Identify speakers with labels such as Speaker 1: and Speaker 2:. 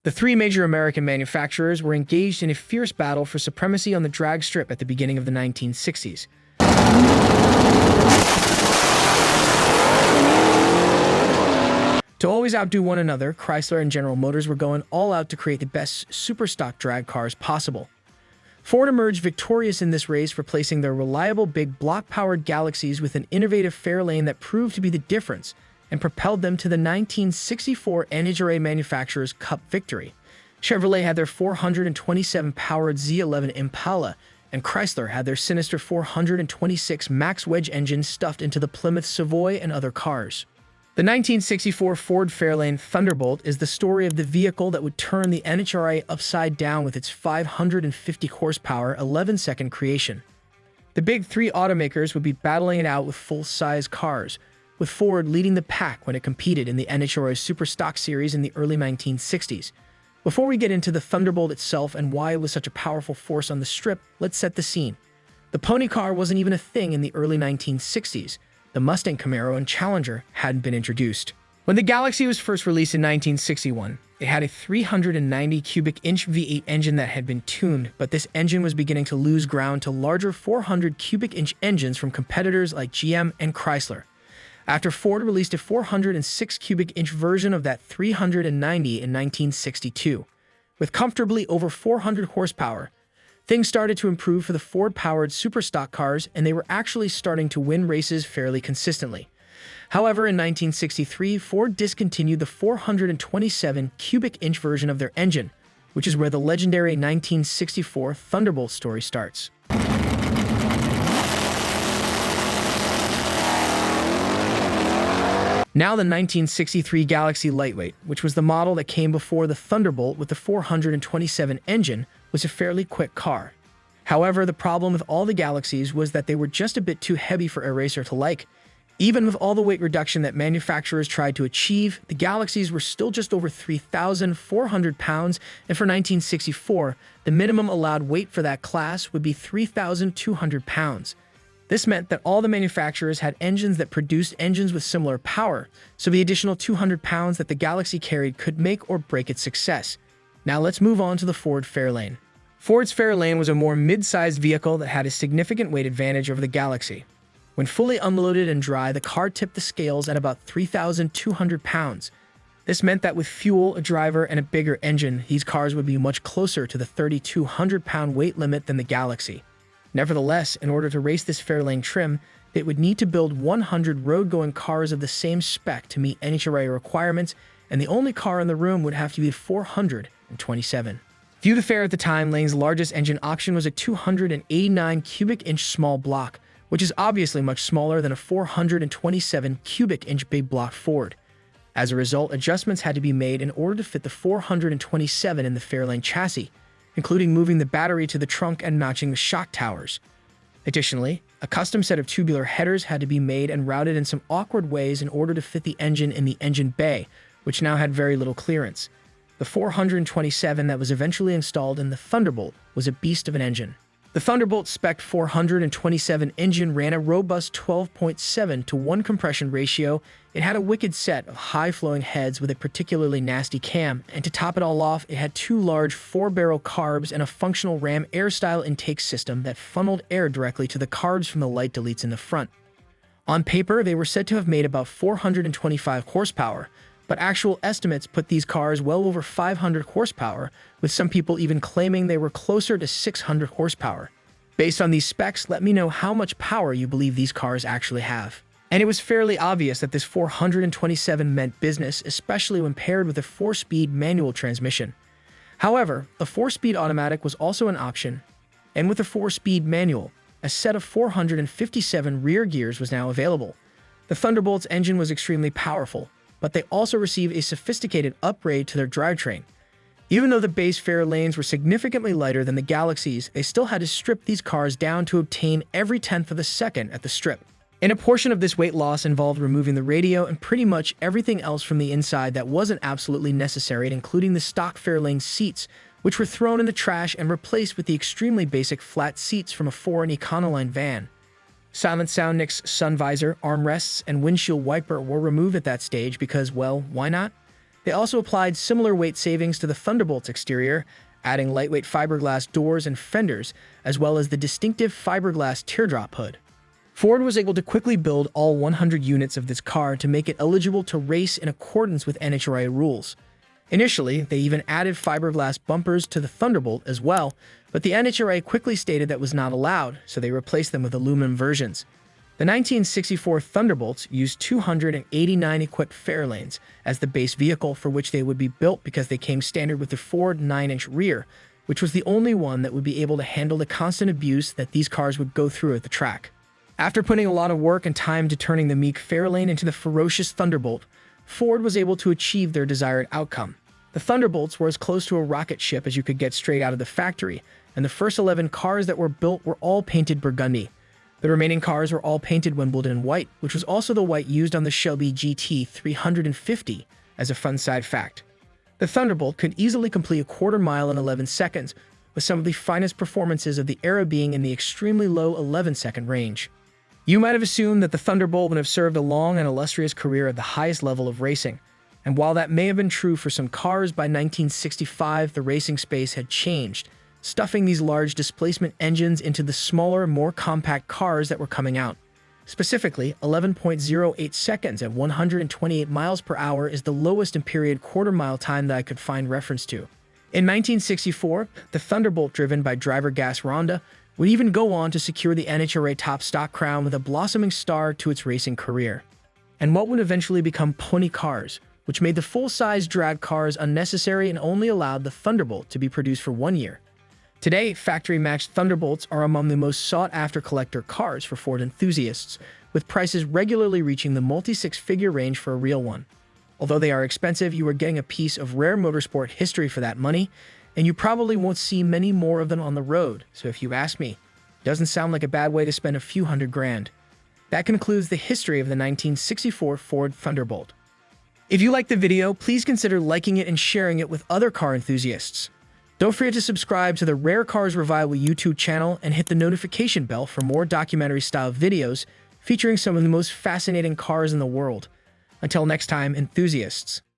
Speaker 1: The three major American manufacturers were engaged in a fierce battle for supremacy on the drag strip at the beginning of the 1960s. To always outdo one another, Chrysler and General Motors were going all out to create the best superstock drag cars possible. Ford emerged victorious in this race, replacing their reliable big block-powered Galaxies with an innovative Fairlane that proved to be the difference and propelled them to the 1964 NHRA manufacturer's Cup victory. Chevrolet had their 427-powered Z11 Impala, and Chrysler had their sinister 426 Max Wedge engine stuffed into the Plymouth Savoy and other cars. The 1964 Ford Fairlane Thunderbolt is the story of the vehicle that would turn the NHRA upside down with its 550 horsepower, 11-second creation. The big three automakers would be battling it out with full-size cars, with Ford leading the pack when it competed in the NHRA Superstock Series in the early 1960s. Before we get into the Thunderbolt itself and why it was such a powerful force on the strip, let's set the scene. The pony car wasn't even a thing in the early 1960s. The Mustang, Camaro, and Challenger hadn't been introduced. When the Galaxy was first released in 1961, it had a 390 cubic inch V8 engine that had been tuned, but this engine was beginning to lose ground to larger 400 cubic inch engines from competitors like GM and Chrysler. After Ford released a 406 cubic inch version of that 390 in 1962, with comfortably over 400 horsepower, things started to improve for the Ford-powered superstock cars, and they were actually starting to win races fairly consistently. However, in 1963, Ford discontinued the 427 cubic inch version of their engine, which is where the legendary 1964 Thunderbolt story starts. Now the 1963 Galaxy Lightweight, which was the model that came before the Thunderbolt with the 427 engine, was a fairly quick car. However, the problem with all the Galaxies was that they were just a bit too heavy for a racer to like. Even with all the weight reduction that manufacturers tried to achieve, the Galaxies were still just over 3,400 pounds, and for 1964, the minimum allowed weight for that class would be 3,200 pounds. This meant that all the manufacturers had engines that produced engines with similar power, so the additional 200 pounds that the Galaxy carried could make or break its success. Now let's move on to the Ford Fairlane. Ford's Fairlane was a more mid-sized vehicle that had a significant weight advantage over the Galaxy. When fully unloaded and dry, the car tipped the scales at about 3,200 pounds. This meant that with fuel, a driver, and a bigger engine, these cars would be much closer to the 3,200-pound weight limit than the Galaxy. Nevertheless, in order to race this Fairlane trim, they would need to build 100 road-going cars of the same spec to meet NHRA requirements, and the only car in the room would have to be 427. View the fare at the time, Lane's largest engine option was a 289 cubic inch small block, which is obviously much smaller than a 427 cubic inch big block Ford. As a result, adjustments had to be made in order to fit the 427 in the Fairlane chassis, including moving the battery to the trunk and matching the shock towers. Additionally, a custom set of tubular headers had to be made and routed in some awkward ways in order to fit the engine in the engine bay, which now had very little clearance. The 427 that was eventually installed in the Thunderbolt was a beast of an engine. The Thunderbolt spec 427 engine ran a robust 12.7 to 1 compression ratio. It had a wicked set of high-flowing heads with a particularly nasty cam, and to top it all off, it had 2 large 4-barrel carbs and a functional Ram air-style intake system that funneled air directly to the carbs from the light deletes in the front. On paper, they were said to have made about 425 horsepower, but actual estimates put these cars well over 500 horsepower, with some people even claiming they were closer to 600 horsepower. Based on these specs, let me know how much power you believe these cars actually have. And it was fairly obvious that this 427 meant business, especially when paired with a 4-speed manual transmission. However, a 4-speed automatic was also an option, and with a 4-speed manual, a set of 457 rear gears was now available. The Thunderbolt's engine was extremely powerful, but they also received a sophisticated upgrade to their drivetrain. Even though the base Fairlanes were significantly lighter than the Galaxies, they still had to strip these cars down to obtain every tenth of a second at the strip. And a portion of this weight loss involved removing the radio and pretty much everything else from the inside that wasn't absolutely necessary, including the stock Fairlane seats, which were thrown in the trash and replaced with the extremely basic flat seats from a foreign Econoline van. Silent Soundnick's sun visor, armrests, and windshield wiper were removed at that stage because, well, why not? They also applied similar weight savings to the Thunderbolt's exterior, adding lightweight fiberglass doors and fenders, as well as the distinctive fiberglass teardrop hood. Ford was able to quickly build all 100 units of this car to make it eligible to race in accordance with NHRA rules. Initially, they even added fiberglass bumpers to the Thunderbolt as well, but the NHRA quickly stated that was not allowed, so they replaced them with aluminum versions. The 1964 Thunderbolts used 289 equipped Fairlanes as the base vehicle for which they would be built because they came standard with the Ford 9-inch rear, which was the only one that would be able to handle the constant abuse that these cars would go through at the track. After putting a lot of work and time to turning the meek Fairlane into the ferocious Thunderbolt, Ford was able to achieve their desired outcome. The Thunderbolts were as close to a rocket ship as you could get straight out of the factory, and the first 11 cars that were built were all painted burgundy. The remaining cars were all painted Wimbledon white, which was also the white used on the Shelby GT 350, as a fun side fact. The Thunderbolt could easily complete a quarter-mile in 11 seconds, with some of the finest performances of the era being in the extremely low 11-second range. You might have assumed that the Thunderbolt would have served a long and illustrious career at the highest level of racing, and while that may have been true for some cars, by 1965 the racing space had changed, stuffing these large displacement engines into the smaller, more compact cars that were coming out. Specifically, 11.08 seconds at 128 miles per hour is the lowest in period quarter-mile time that I could find reference to. In 1964, the Thunderbolt, driven by driver Gas Ronda, would even go on to secure the NHRA top stock crown with a blossoming star to its racing career. And what would eventually become pony cars, which made the full-size drag cars unnecessary and only allowed the Thunderbolt to be produced for 1 year. Today, factory-matched Thunderbolts are among the most sought-after collector cars for Ford enthusiasts, with prices regularly reaching the multi-six-figure range for a real one. Although they are expensive, you are getting a piece of rare motorsport history for that money, and you probably won't see many more of them on the road, so if you ask me, it doesn't sound like a bad way to spend a few $100,000. That concludes the history of the 1964 Ford Thunderbolt. If you liked the video, please consider liking it and sharing it with other car enthusiasts. Don't forget to subscribe to the Rare Cars Revival YouTube channel and hit the notification bell for more documentary-style videos featuring some of the most fascinating cars in the world. Until next time, enthusiasts.